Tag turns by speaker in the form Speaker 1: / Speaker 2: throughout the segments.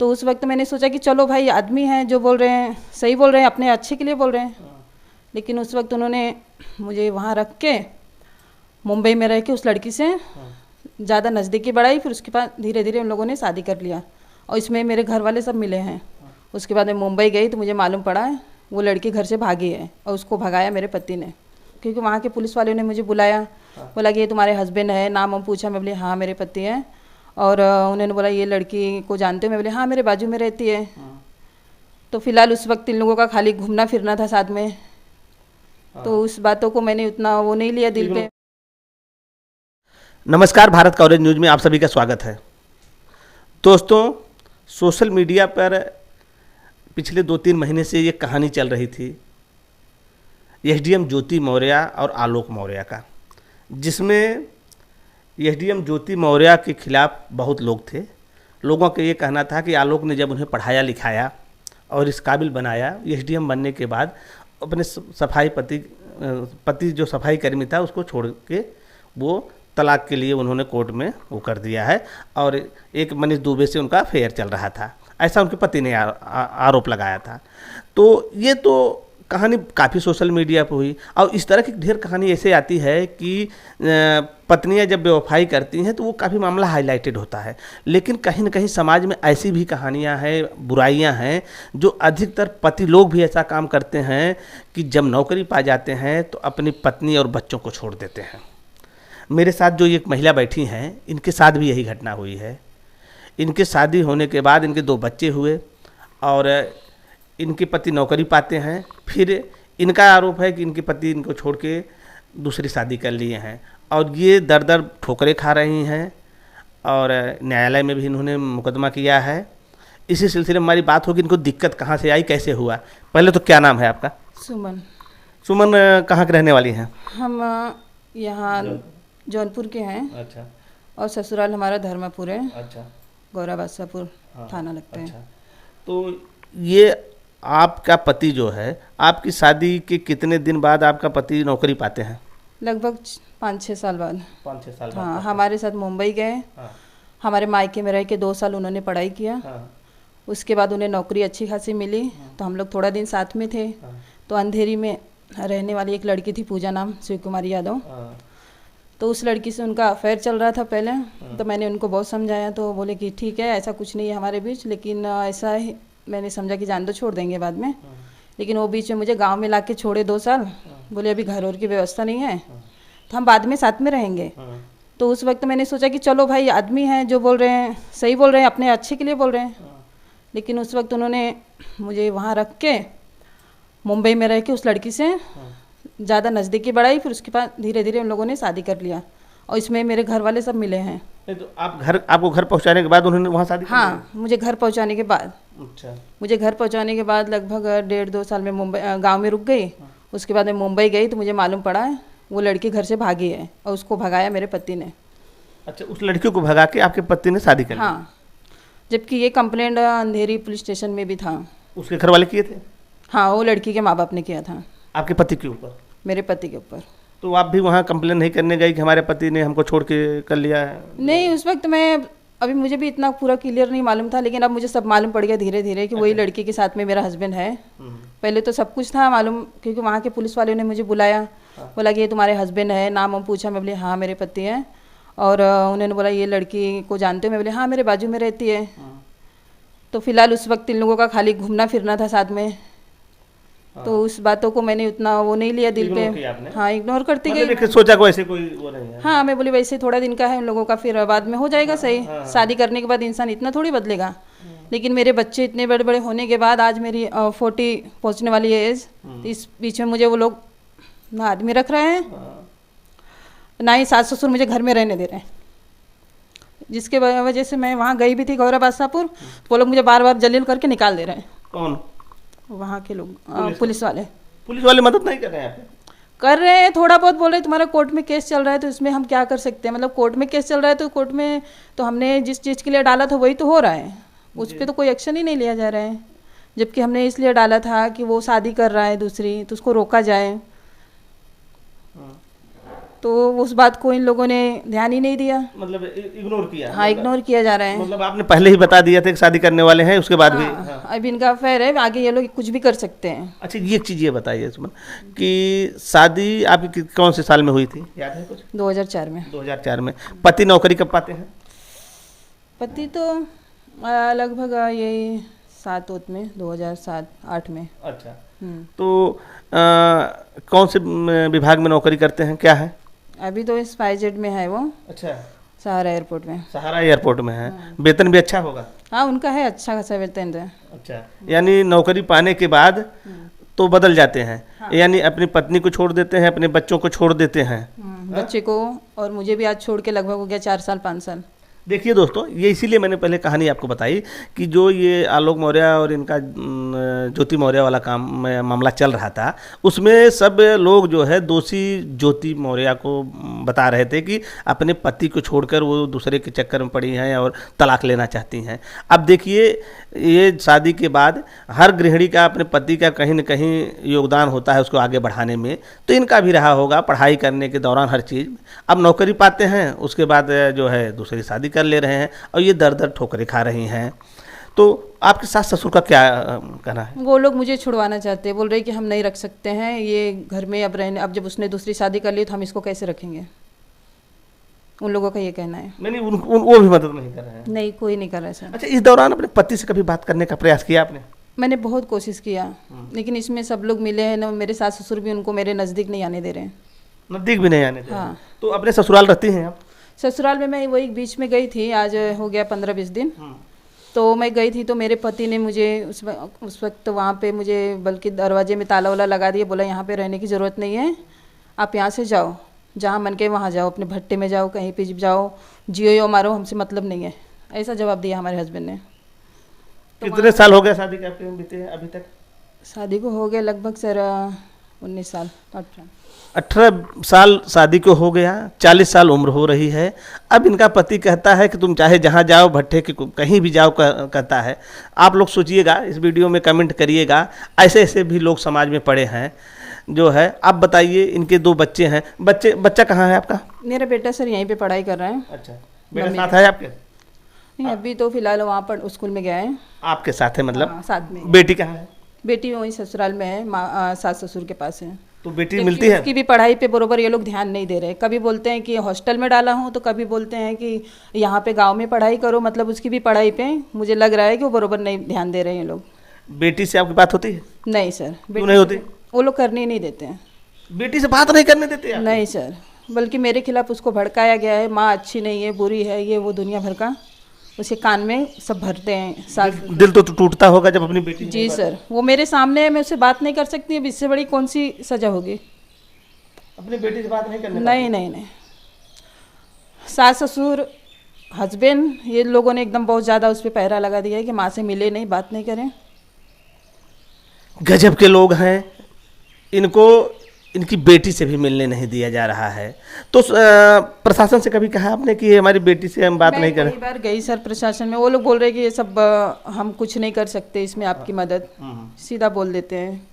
Speaker 1: तो उस वक्त मैंने सोचा कि चलो भाई, आदमी हैं, जो बोल रहे हैं सही बोल रहे हैं, अपने अच्छे के लिए बोल रहे हैं। लेकिन उस वक्त उन्होंने मुझे वहाँ रख के मुंबई में रह के उस लड़की से ज़्यादा नज़दीकी बढ़ाई। फिर उसके बाद धीरे धीरे उन लोगों ने शादी कर लिया और इसमें मेरे घर वाले सब मिले हैं। उसके बाद मैं मुंबई गई तो मुझे मालूम पड़ा है वो लड़की घर से भागी है और उसको भगाया मेरे पति ने, क्योंकि वहाँ के पुलिस वालों ने मुझे बुलाया, बोला कि ये तुम्हारे हस्बैंड है, नाम हम पूछा, मैं बोली हाँ मेरे पति हैं। और उन्होंने बोला ये लड़की को जानते हो, मैं बोली हाँ मेरे बाजू में रहती है। तो फिलहाल उस वक्त इन लोगों का खाली घूमना फिरना था साथ में, तो उस बातों को मैंने उतना वो नहीं लिया दिल पे।
Speaker 2: नमस्कार, भारत कवरेज न्यूज़ में आप सभी का स्वागत है। दोस्तों, सोशल मीडिया पर पिछले 2-3 महीने से ये कहानी चल रही थी एसडीएम ज्योति मौर्य और आलोक मौर्य का, जिसमें एसडीएम ज्योति मौर्य के खिलाफ बहुत लोग थे। लोगों का ये कहना था कि आलोक ने जब उन्हें पढ़ाया लिखाया और इस काबिल बनाया, एसडीएम बनने के बाद अपने सफाई पति जो सफाई कर्मी था उसको छोड़ के वो तलाक के लिए उन्होंने कोर्ट में वो कर दिया है और एक मनीष दुबे से उनका अफेयर चल रहा था, ऐसा उनके पति ने आरोप लगाया था। तो ये तो कहानी काफ़ी सोशल मीडिया पर हुई और इस तरह की ढेर कहानी ऐसे आती है कि पत्नियां जब बेवफाई करती हैं तो वो काफ़ी मामला हाईलाइटेड होता है। लेकिन कहीं न कहीं समाज में ऐसी भी कहानियां हैं, बुराइयां हैं, जो अधिकतर पति लोग भी ऐसा काम करते हैं कि जब नौकरी पा जाते हैं तो अपनी पत्नी और बच्चों को छोड़ देते हैं। मेरे साथ जो एक महिला बैठी हैं, इनके साथ भी यही घटना हुई है। इनके शादी होने के बाद इनके 2 बच्चे हुए और इनके पति नौकरी पाते हैं। फिर इनका आरोप है कि इनके पति इनको छोड़ के दूसरी शादी कर लिए हैं और ये दर दर ठोकरें खा रही हैं और न्यायालय में भी इन्होंने मुकदमा किया है। इसी सिलसिले में हमारी बात होगी, इनको दिक्कत कहाँ से आई, कैसे हुआ। पहले तो क्या नाम है आपका?
Speaker 1: सुमन।
Speaker 2: सुमन कहाँ के रहने वाली हैं?
Speaker 1: हम यहाँ जौनपुर के हैं।
Speaker 2: अच्छा।
Speaker 1: और ससुराल हमारा धर्मपुर है।
Speaker 2: अच्छा।
Speaker 1: गौरा बादशाहपुर थाना लगता
Speaker 2: अच्छा।
Speaker 1: है।
Speaker 2: तो ये आपका पति जो है, आपकी शादी के कितने दिन बाद आपका पति नौकरी पाते हैं?
Speaker 1: लगभग 5-6 साल बाद।
Speaker 2: 5-6 साल बाद?
Speaker 1: हाँ, हमारे साथ मुंबई गए।
Speaker 2: हाँ।
Speaker 1: हमारे मायके में रह के 2 साल उन्होंने पढ़ाई किया।
Speaker 2: हाँ।
Speaker 1: उसके बाद उन्हें नौकरी अच्छी खासी मिली। तो हम लोग थोड़ा दिन साथ में थे। तो अंधेरी में रहने वाली एक लड़की थी, पूजा नाम, शिव कुमारी यादव। तो उस लड़की से उनका अफेयर चल रहा था पहले। तो मैंने उनको बहुत समझाया, तो बोले कि ठीक है, ऐसा कुछ नहीं है हमारे बीच, लेकिन ऐसा ही मैंने समझा कि जान दो, छोड़ देंगे बाद में। लेकिन वो बीच में मुझे गांव में ला के छोड़े 2 साल। बोले अभी घर और की व्यवस्था नहीं है तो हम बाद में साथ में रहेंगे। तो उस वक्त मैंने सोचा कि चलो भाई, आदमी हैं, जो बोल रहे हैं सही बोल रहे हैं, अपने अच्छे के लिए बोल रहे हैं। लेकिन उस वक्त उन्होंने मुझे वहाँ रख के मुंबई में रह के उस लड़की से ज़्यादा नज़दीकी बढ़ाई। फिर उसके बाद धीरे धीरे उन लोगों ने शादी कर लिया और इसमें मेरे घर वाले सब मिले हैं।
Speaker 2: तो आपको घर पहुंचाने के बाद उन्होंने वहाँ शादी कर ली?
Speaker 1: हाँ, मुझे घर पहुंचाने के बाद।
Speaker 2: अच्छा।
Speaker 1: मुझे घर पहुंचाने के बाद लगभग 1.5-2 साल में मुंबई गांव में रुक गई। उसके बाद मैं मुंबई गई तो मुझे मालूम पड़ा है वो लड़की घर से भागी है और उसको भगाया मेरे पति ने।
Speaker 2: अच्छा, उस लड़की को भगा के आपके पति ने शादी कर ली?
Speaker 1: हाँ, जबकि ये कंप्लेंट अंधेरी पुलिस स्टेशन में भी था।
Speaker 2: उसके घर वाले किए थे?
Speaker 1: हाँ, वो लड़की के माँ बाप ने किया था।
Speaker 2: आपके पति के ऊपर?
Speaker 1: मेरे पति के ऊपर।
Speaker 2: तो आप भी वहाँ कंप्लेन नहीं करने गई कि हमारे पति ने हमको छोड़ के कर लिया है?
Speaker 1: नहीं, उस वक्त मैं, अभी मुझे भी इतना पूरा क्लियर नहीं मालूम था, लेकिन अब मुझे सब मालूम पड़ गया धीरे धीरे कि वही लड़की के साथ में मेरा हस्बैंड है। पहले तो सब कुछ था मालूम, क्योंकि वहाँ के पुलिस वालों ने मुझे बुलाया, बोला कि ये तुम्हारे हस्बैंड है, नाम हम पूछा, मैं बोली हाँ मेरे पति हैं। और उन्होंने बोला ये लड़की को जानते हो, मैं बोली हाँ मेरे बाजू में रहती है। तो फिलहाल उस वक्त इन लोगों का खाली घूमना फिरना था साथ में, तो उस बातों को मैंने उतना वो नहीं लिया दिल पे। हाँ, इग्नोर करती गई।
Speaker 2: मतलब सोचा को ऐसे कोई वो नहीं है?
Speaker 1: हाँ, मैं बोली वैसे थोड़ा दिन का है उन लोगों का, फिर बाद में हो जाएगा सही। शादी करने के बाद इंसान इतना थोड़ी बदलेगा। लेकिन मेरे बच्चे इतने बड़े बड़े होने के बाद, आज मेरी 40 पहुँचने वाली है एज, इस बीच में मुझे वो लोग ना आदमी रख रहे हैं, ना ही सास ससुर मुझे घर में रहने दे रहे हैं, जिसके वजह से मैं वहाँ गई भी थी गौरा बादशाहपुर। वो लोग मुझे बार बार जलील करके निकाल दे रहे हैं।
Speaker 2: कौन?
Speaker 1: वहाँ के लोग, पुलिस वाले।
Speaker 2: पुलिस वाले मदद नहीं कर रहे हैं?
Speaker 1: कर रहे हैं, थोड़ा बहुत बोल रहे हैं तुम्हारा कोर्ट में केस चल रहा है तो इसमें हम क्या कर सकते हैं। मतलब कोर्ट में केस चल रहा है तो कोर्ट में तो हमने जिस चीज़ के लिए डाला था वही तो हो रहा है, उस पर तो कोई एक्शन ही नहीं लिया जा रहा है। जबकि हमने इसलिए डाला था कि वो शादी कर रहा है दूसरी, तो उसको रोका जाए। तो उस बात को इन लोगों ने ध्यान ही नहीं दिया।
Speaker 2: मतलब इग्नोर किया।
Speaker 1: हाँ, इग्नोर किया जा रहा है।
Speaker 2: मतलब आपने पहले ही बता दिया था कि शादी करने वाले हैं, उसके बाद भी। हाँ।
Speaker 1: अब इनका अफेयर है, आगे ये लोग कुछ भी कर सकते हैं।
Speaker 2: अच्छा, ये एक चीज़ ये बताइए सुमन कि शादी आपकी कौन से साल में हुई थी, याद है कुछ?
Speaker 1: 2004 में।
Speaker 2: 2004 में। पति नौकरी कब पाते हैं?
Speaker 1: पति तो लगभग यही 7 में 2007-8 में।
Speaker 2: अच्छा। तो कौन से विभाग में नौकरी करते हैं, क्या है?
Speaker 1: अभी तो SpiceJet में है वो।
Speaker 2: अच्छा।
Speaker 1: सहारा एयरपोर्ट में।
Speaker 2: सहारा एयरपोर्ट में है। वेतन भी अच्छा होगा?
Speaker 1: हाँ, उनका है, अच्छा खासा वेतन है।
Speaker 2: अच्छा, यानी नौकरी पाने के बाद तो बदल जाते हैं।
Speaker 1: हाँ।
Speaker 2: यानी अपनी पत्नी को छोड़ देते हैं, अपने बच्चों को छोड़ देते हैं।
Speaker 1: बच्चे को और मुझे भी आज छोड़ के लगभग हो गया 4 साल 5 साल।
Speaker 2: देखिए दोस्तों, ये इसीलिए मैंने पहले कहानी आपको बताई कि जो ये आलोक मौर्य और इनका ज्योति मौर्य वाला मामला चल रहा था, उसमें सब लोग जो है दोषी ज्योति मौर्य को बता रहे थे कि अपने पति को छोड़कर वो दूसरे के चक्कर में पड़ी हैं और तलाक लेना चाहती हैं। अब देखिए, ये शादी के बाद हर गृहिणी का अपने पति का कहीं न कहीं योगदान होता है उसको आगे बढ़ाने में, तो इनका भी रहा होगा पढ़ाई करने के दौरान हर चीज़। अब नौकरी पाते हैं, उसके बाद जो है दूसरी शादी कर ले रहे हैं और ये दर दर ठोकरें खा रही हैं। तो आपके सास ससुर का क्या कहना है?
Speaker 1: वो लोग मुझे छुड़वाना चाहते हैं, बोल रहे कि हम नहीं रख सकते हैं ये घर में अब रहने। अब जब उसने दूसरी शादी कर ली तो हम इसको कैसे रखेंगे, उन लोगों का ये कहना है।
Speaker 2: नहीं, वो भी मदद नहीं कर रहे हैं?
Speaker 1: नहीं, कोई नहीं कर रहा है सर।
Speaker 2: अच्छा, इस दौरान अपने पति से कभी बात करने का प्रयास किया आपने?
Speaker 1: मैंने बहुत कोशिश किया, लेकिन इसमें सब लोग मिले हैं ना, मेरे सास ससुर भी उनको मेरे नज़दीक नहीं आने दे रहे हैं।
Speaker 2: नज़दीक भी नहीं आने दे रहे हैं?
Speaker 1: हाँ।
Speaker 2: तो अपने ससुराल रहती हैं आप?
Speaker 1: ससुराल में मैं वही बीच में गई थी, आज हो गया 15-20 दिन। तो मैं गई थी तो मेरे पति ने मुझे उस वक्त वहाँ पे मुझे बल्कि दरवाजे में ताला वाला लगा दिया, बोला यहाँ पे रहने की ज़रूरत नहीं है, आप यहाँ से जाओ, जहाँ मन के वहाँ जाओ, अपने भट्टे में जाओ, कहीं पे जाओ, जियो यो मारो, हमसे मतलब नहीं है। ऐसा जवाब दिया हमारे हस्बैंड ने।
Speaker 2: कितने साल हो गए शादी के आपके बीते हैं अभी तक?
Speaker 1: शादी को हो गया लगभग सर 19 साल।
Speaker 2: 18 साल शादी को हो गया, 40 साल उम्र हो रही है। अब इनका पति कहता है कि तुम चाहे जहाँ जाओ, भट्टे के कहीं भी जाओ कहता है। आप लोग सोचिएगा, इस वीडियो में कमेंट करिएगा, ऐसे ऐसे भी लोग समाज में पड़े हैं जो है। आप बताइए, इनके 2 बच्चे हैं, बच्चा कहाँ है आपका?
Speaker 1: मेरा बेटा सर यहीं पे पढ़ाई कर रहा है।
Speaker 2: अच्छा, बेटा साथ है आपके?
Speaker 1: नहीं, अभी तो फिलहाल वहाँ पर स्कूल में गया है।
Speaker 2: आपके साथ है मतलब?
Speaker 1: हाँ, साथ में।
Speaker 2: बेटी कहाँ है?
Speaker 1: बेटी वहीं ससुराल में है, सास ससुर के पास है।
Speaker 2: तो बेटी मिलती है?
Speaker 1: उसकी भी पढ़ाई पे बरोबर ये लोग ध्यान नहीं दे रहे। कभी बोलते हैं कि हॉस्टल में डाला हूँ, तो कभी बोलते हैं कि यहाँ पे गांव में पढ़ाई करो। मतलब उसकी भी पढ़ाई पे मुझे लग रहा है कि वो बरोबर नहीं ध्यान दे रहे हैं ये लोग।
Speaker 2: बेटी से आपकी बात होती है?
Speaker 1: नहीं सर।
Speaker 2: क्यों नहीं होती?
Speaker 1: वो लोग करने ही नहीं देते हैं।
Speaker 2: बेटी से बात नहीं करने देते आप?
Speaker 1: नहीं सर, बल्कि मेरे खिलाफ उसको भड़काया गया है, माँ अच्छी नहीं है, बुरी है, ये वो दुनिया भर का उसके कान में सब भरते हैं। सास
Speaker 2: दिल तो टूटता होगा जब अपनी बेटी।
Speaker 1: जी सर, वो मेरे सामने है, मैं उससे बात नहीं कर सकती। अब इससे बड़ी कौन सी सजा होगी?
Speaker 2: अपनी बेटी से बात नहीं करने?
Speaker 1: नहीं। सास ससुर हस्बैंड ये लोगों ने एकदम बहुत ज़्यादा उस पर पहरा लगा दिया है कि माँ से मिले नहीं, बात नहीं करें।
Speaker 2: गजब के लोग हैं। इनको इनकी बेटी से भी मिलने नहीं दिया जा रहा है। तो प्रशासन से कभी कहा आपने कि हमारी बेटी से हम बात नहीं करें?
Speaker 1: कई बार गई सर प्रशासन में, वो लोग बोल रहे हैं कि ये सब हम कुछ नहीं कर सकते इसमें, आपकी मदद। सीधा बोल देते हैं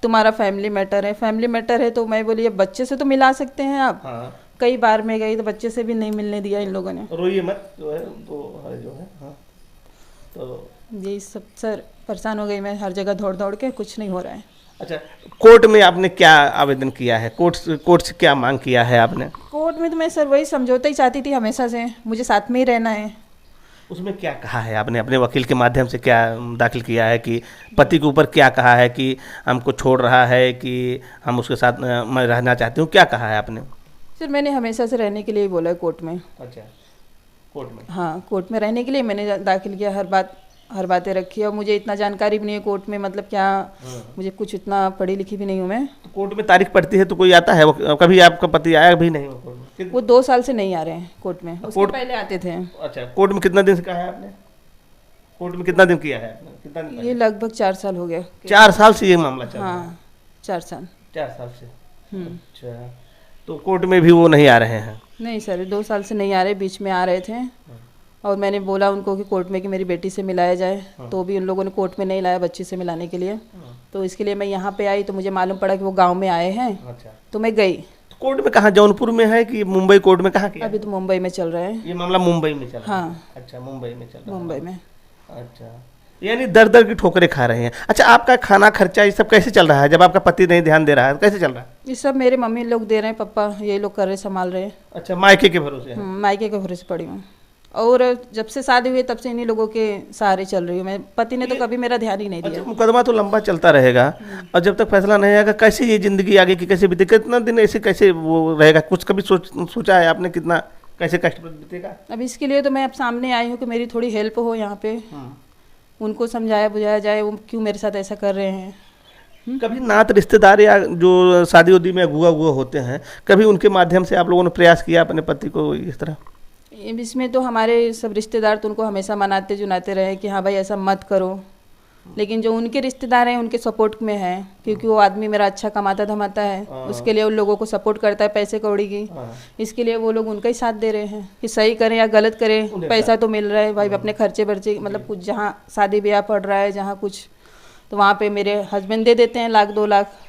Speaker 1: तुम्हारा फैमिली मैटर है। फैमिली मैटर है तो मैं बोली बच्चे से तो मिला सकते हैं आप।
Speaker 2: हाँ।
Speaker 1: कई बार मैं गई तो बच्चे से भी नहीं मिलने दिया इन लोगों ने।
Speaker 2: रोइए मत, जो है जो है। हाँ। तो
Speaker 1: यही सब सर, परेशान हो गई मैं, हर जगह दौड़ दौड़ के, कुछ नहीं हो रहा है।
Speaker 2: अच्छा, कोर्ट में आपने क्या आवेदन किया है? कोर्ट से क्या मांग किया है आपने?
Speaker 1: कोर्ट में तो मैं सर वही समझौता ही चाहती थी हमेशा से, मुझे साथ में ही रहना है।
Speaker 2: उसमें क्या कहा है आपने? अपने वकील के माध्यम से क्या दाखिल किया है कि पति के ऊपर क्या कहा है कि हमको छोड़ रहा है, कि हम उसके साथ मैं रहना चाहती हूँ, क्या कहा है आपने?
Speaker 1: सर मैंने हमेशा से रहने के लिए ही बोला है कोर्ट में।
Speaker 2: अच्छा, कोर्ट में?
Speaker 1: हाँ, कोर्ट में रहने के लिए मैंने दाखिल किया, हर बातें रखी। और मुझे इतना जानकारी भी नहीं है कोर्ट में, मतलब क्या, मुझे कुछ इतना पढ़ी लिखी भी नहीं हूँ मैं।
Speaker 2: तो कोर्ट में तारीख पड़ती है तो कोई आता है? कभी आपका पति आया भी नहीं कोर्ट में?
Speaker 1: वो 2 साल से नहीं आ रहे हैं कोर्ट में, उसके पहले आते थे।
Speaker 2: अच्छा, कोर्ट में कितना दिन से कहा है आपने? कोर्ट में कितना दिन किया है आपने? कितना दिन?
Speaker 1: ये लगभग 4 साल हो गया।
Speaker 2: 4 साल से ये मामला चल रहा है?
Speaker 1: हाँ, 4 साल।
Speaker 2: 4 साल से। अच्छा, तो कोर्ट में भी वो नहीं आ रहे हैं?
Speaker 1: नहीं सर, 2 साल से नहीं आ रहे, बीच में आ रहे थे। और मैंने बोला उनको कि कोर्ट में कि मेरी बेटी से मिलाया जाए, तो भी उन लोगों ने कोर्ट में नहीं लाया बच्ची से मिलाने के लिए। तो इसके लिए मैं यहाँ पे आई तो मुझे मालूम पड़ा कि वो गांव में आए हैं।
Speaker 2: अच्छा।
Speaker 1: तो मैं गई।
Speaker 2: कोर्ट में कहाँ, जौनपुर में है कि मुंबई कोर्ट में, कहाँ किया?
Speaker 1: अभी तो मुंबई में चल रहा है।
Speaker 2: ये मामला मुंबई में चल रहा है?
Speaker 1: हाँ।
Speaker 2: अच्छा, मुंबई में चल रहा है।
Speaker 1: मुंबई में।
Speaker 2: अच्छा, यानी दर दर की ठोकरें खा रहे हैं। अच्छा, आपका खाना खर्चा ये सब कैसे चल रहा है जब आपका पति नहीं ध्यान दे रहा है, कैसे चल रहा है?
Speaker 1: ये सब मेरे मम्मी लोग दे रहे हैं, पापा ये लोग कर रहे, संभाल रहे हैं।
Speaker 2: अच्छा, मायके के भरोसे है?
Speaker 1: मायके के भरोसे पड़ी हूँ, और जब से शादी हुई तब से इन्हीं लोगों के सहारे चल रही हूँ मैं। पति ने तो कभी मेरा ध्यान ही नहीं दिया।
Speaker 2: अच्छा, मुकदमा तो लंबा चलता रहेगा, और जब तक फैसला नहीं आएगा कैसे ये जिंदगी आगे की कैसे बीते, कितना दिन ऐसे कैसे वो रहेगा? कुछ कभी सोचा है आपने कितना कैसे कष्ट बीतेगा?
Speaker 1: अब इसके लिए तो मैं अब सामने आई हूँ कि मेरी थोड़ी हेल्प हो यहाँ पे, उनको समझाया बुझाया जाए वो क्यों मेरे साथ ऐसा कर रहे हैं।
Speaker 2: कभी नात रिश्तेदार या जो शादी उदी में अगुआ अगुआ होते हैं, कभी उनके माध्यम से आप लोगों ने प्रयास किया अपने पति को इस तरह?
Speaker 1: इसमें तो हमारे सब रिश्तेदार तो उनको हमेशा मनाते जुनाते रहे कि हाँ भाई ऐसा मत करो, लेकिन जो उनके रिश्तेदार हैं उनके सपोर्ट में है, क्योंकि वो आदमी मेरा अच्छा कमाता धमाता है, उसके लिए उन लोगों को सपोर्ट करता है पैसे कौड़ी की, इसके लिए वो लोग उनका ही साथ दे रहे हैं कि सही करें या गलत करें, पैसा तो मिल रहा है भाई, अपने खर्चे बर्चे मतलब कुछ जहाँ शादी ब्याह पड़ रहा है जहाँ कुछ, तो वहाँ पे मेरे हस्बैंड दे देते हैं 1 लाख 2 लाख।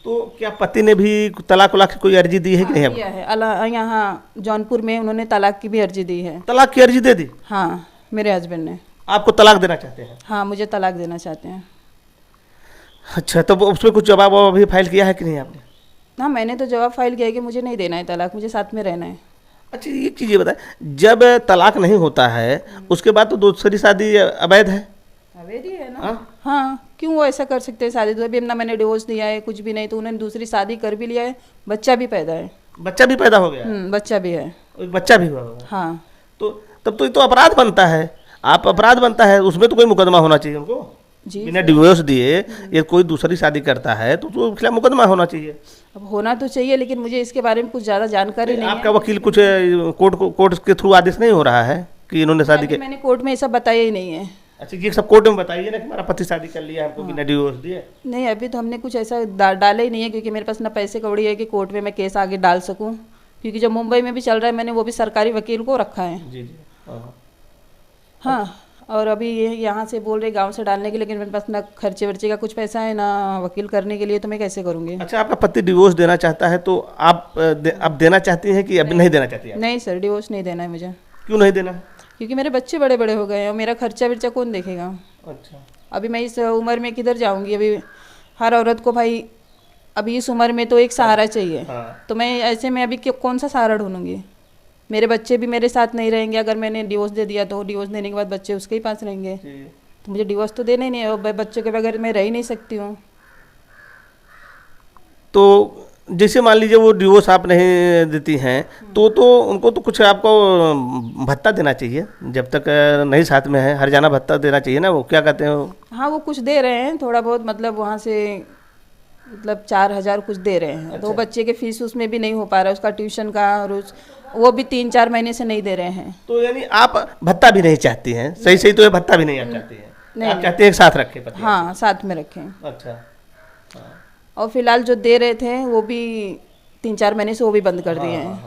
Speaker 2: तो क्या पति ने भी तलाक वलाक की कोई अर्जी दी है कि नहीं?
Speaker 1: किया है, यहाँ जौनपुर में उन्होंने तलाक की भी अर्जी दी है।
Speaker 2: तलाक की अर्जी दे दी?
Speaker 1: हाँ, मेरे हस्बैंड ने।
Speaker 2: आपको तलाक देना चाहते हैं?
Speaker 1: हाँ, मुझे तलाक देना चाहते हैं।
Speaker 2: अच्छा, तो उसमें कुछ जवाब अभी फाइल किया है कि नहीं आपने?
Speaker 1: हाँ, मैंने तो जवाब फाइल किया है कि मुझे नहीं देना है तलाक, मुझे साथ में रहना है।
Speaker 2: अच्छा, ये चीज़ ये बताएं, जब तलाक नहीं होता है उसके बाद तो दूसरी शादी अवैध है?
Speaker 1: अवैध ही है ना। हाँ, क्यों वो ऐसा कर सकते हैं? शादी तो अभी ना मैंने डिवोर्स दिया है कुछ भी नहीं, तो उन्होंने दूसरी शादी कर भी लिया है, बच्चा भी पैदा है।
Speaker 2: बच्चा भी पैदा हो गया?
Speaker 1: बच्चा भी है।
Speaker 2: एक बच्चा भी हुआ होगा?
Speaker 1: हाँ।
Speaker 2: तो तब तो ये तो अपराध बनता है, आप अपराध बनता है, उसमें तो कोई मुकदमा होना चाहिए उनको
Speaker 1: जी।
Speaker 2: बिना डिवोर्स दिए ये कोई दूसरी शादी करता है तो उसके खिलाफ मुकदमा होना चाहिए।
Speaker 1: अब होना तो चाहिए, लेकिन मुझे इसके बारे में कुछ ज़्यादा जानकारी नहीं है।
Speaker 2: आपका वकील कुछ कोर्ट के थ्रू आदेश नहीं हो रहा है कि इन्होंने शादी के?
Speaker 1: मैंने कोर्ट में ये सब बताया ही नहीं है।
Speaker 2: अच्छा, ये सब कोर्ट में बताइए ना कि हमारा पति शादी कर लिया हमको बिना डिवोर्स दिए।
Speaker 1: नहीं, अभी तो हमने कुछ ऐसा डाला ही नहीं है, क्योंकि मेरे पास ना पैसे कौड़ी है कि कोर्ट में मैं केस आगे डाल सकूं, क्योंकि जब मुंबई में भी चल रहा है मैंने वो भी सरकारी वकील को रखा है।
Speaker 2: जी जी।
Speaker 1: हाँ, और अभी ये यहाँ से बोल रहे गांव से डालने के लिए, लेकिन मेरे पास ना खर्चे वर्चे का कुछ पैसा है ना वकील करने के लिए, तो मैं कैसे करूँगी?
Speaker 2: अच्छा, आपका पति डिवोर्स देना चाहता है तो आप अब देना चाहती हैं कि अभी नहीं देना चाहती हैं?
Speaker 1: नहीं सर, डिवोर्स नहीं देना है मुझे।
Speaker 2: क्यों नहीं देना है?
Speaker 1: क्योंकि मेरे बच्चे बड़े बड़े हो गए हैं और मेरा खर्चा वर्चा कौन देखेगा?
Speaker 2: अच्छा।
Speaker 1: अभी मैं इस उम्र में किधर जाऊँगी? अभी हर औरत को भाई अभी इस उम्र में तो एक सहारा चाहिए।
Speaker 2: हाँ।
Speaker 1: तो मैं ऐसे में अभी कौन सा सहारा ढूंढूंगी? मेरे बच्चे भी मेरे साथ नहीं रहेंगे, अगर मैंने डिवोर्स दे दिया तो डिवोर्स देने के बाद बच्चे उसके ही पास रहेंगे, तो मुझे डिवोर्स तो देना ही नहीं है, और बच्चों के बगैर मैं रह ही नहीं सकती हूँ।
Speaker 2: तो जैसे मान लीजिए वो डिवोर्स आप नहीं देती हैं तो उनको तो कुछ आपको भत्ता देना चाहिए, जब तक नहीं साथ में है हर्जाना भत्ता देना चाहिए ना, वो क्या कहते हैं वो?
Speaker 1: हाँ, वो कुछ दे रहे हैं थोड़ा बहुत, मतलब वहाँ से मतलब 4,000 कुछ दे रहे हैं। तो बच्चे के फीस उसमें भी नहीं हो पा रहा है, उसका ट्यूशन का, और वो भी 3-4 महीने से नहीं दे रहे हैं।
Speaker 2: तो यानी आप भत्ता भी नहीं चाहती हैं? सही सही तो ये भत्ता भी नहीं आप चाहती हैं?
Speaker 1: नहीं,
Speaker 2: आप चाहते हैं साथ रखें पति?
Speaker 1: हाँ, साथ में रखें।
Speaker 2: अच्छा।
Speaker 1: और फिलहाल जो दे रहे थे वो भी 3-4 महीने से वो भी बंद कर दिए हैं।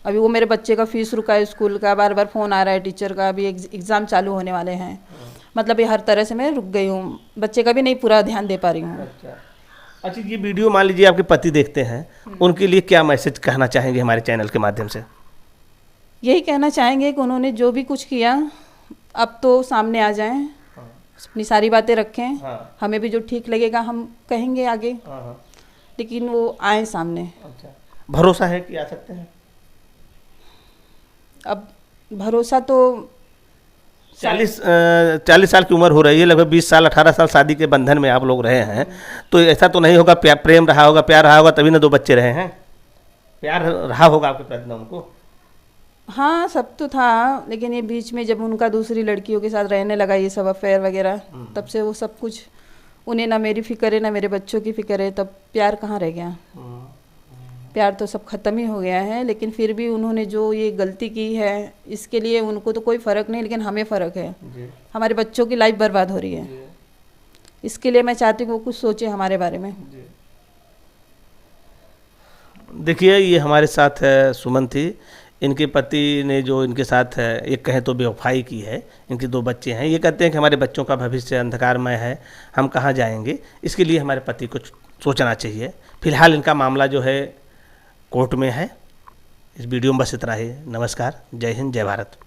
Speaker 1: अभी वो मेरे बच्चे का फीस रुका है, स्कूल का बार बार फ़ोन आ रहा है टीचर का, अभी एग्ज़ाम चालू होने वाले हैं, मतलब ये हर तरह से मैं रुक गई हूँ, बच्चे का भी नहीं पूरा ध्यान दे पा रही हूँ।
Speaker 2: अच्छा, ये वीडियो मान लीजिए आपके पति देखते हैं, उनके लिए क्या मैसेज कहना चाहेंगे हमारे चैनल के माध्यम से?
Speaker 1: यही कहना चाहेंगे कि उन्होंने जो भी कुछ किया अब तो सामने आ जाएं, अपनी सारी बातें रखें, हमें भी जो ठीक लगेगा हम कहेंगे आगे, लेकिन वो आए सामने।
Speaker 2: अच्छा, भरोसा है कि आ सकते हैं?
Speaker 1: अब भरोसा तो
Speaker 2: 40 साल की उम्र हो रही है, लगभग 20 साल 18 साल शादी के बंधन में आप लोग रहे हैं, तो ऐसा तो नहीं होगा प्रेम रहा होगा, प्यार रहा होगा, तभी ना 2 बच्चे रहे हैं? प्यार रहा होगा आपके प्रति उनको?
Speaker 1: हाँ, सब तो था, लेकिन ये बीच में जब उनका दूसरी लड़कियों के साथ रहने लगा ये सब अफेयर वगैरह, तब से वो सब कुछ, उन्हें ना मेरी फिक्र है ना मेरे बच्चों की फिक्र है, तब प्यार कहाँ रह गया? प्यार तो सब ख़त्म ही हो गया है। लेकिन फिर भी उन्होंने जो ये गलती की है इसके लिए उनको तो कोई फ़र्क नहीं, लेकिन हमें फ़र्क है, हमारे बच्चों की लाइफ बर्बाद हो रही है, इसके लिए मैं चाहती हूँ वो कुछ सोचे हमारे बारे में।
Speaker 2: देखिए, ये हमारे साथ सुमन थी, इनके पति ने जो इनके साथ एक कहें तो बेवफाई की है, इनके 2 बच्चे हैं, ये कहते हैं कि हमारे बच्चों का भविष्य अंधकारमय है, हम कहाँ जाएंगे, इसके लिए हमारे पति को सोचना चाहिए। फिलहाल इनका मामला जो है कोर्ट में है। इस वीडियो में बस इतना ही। नमस्कार, जय हिंद, जय भारत।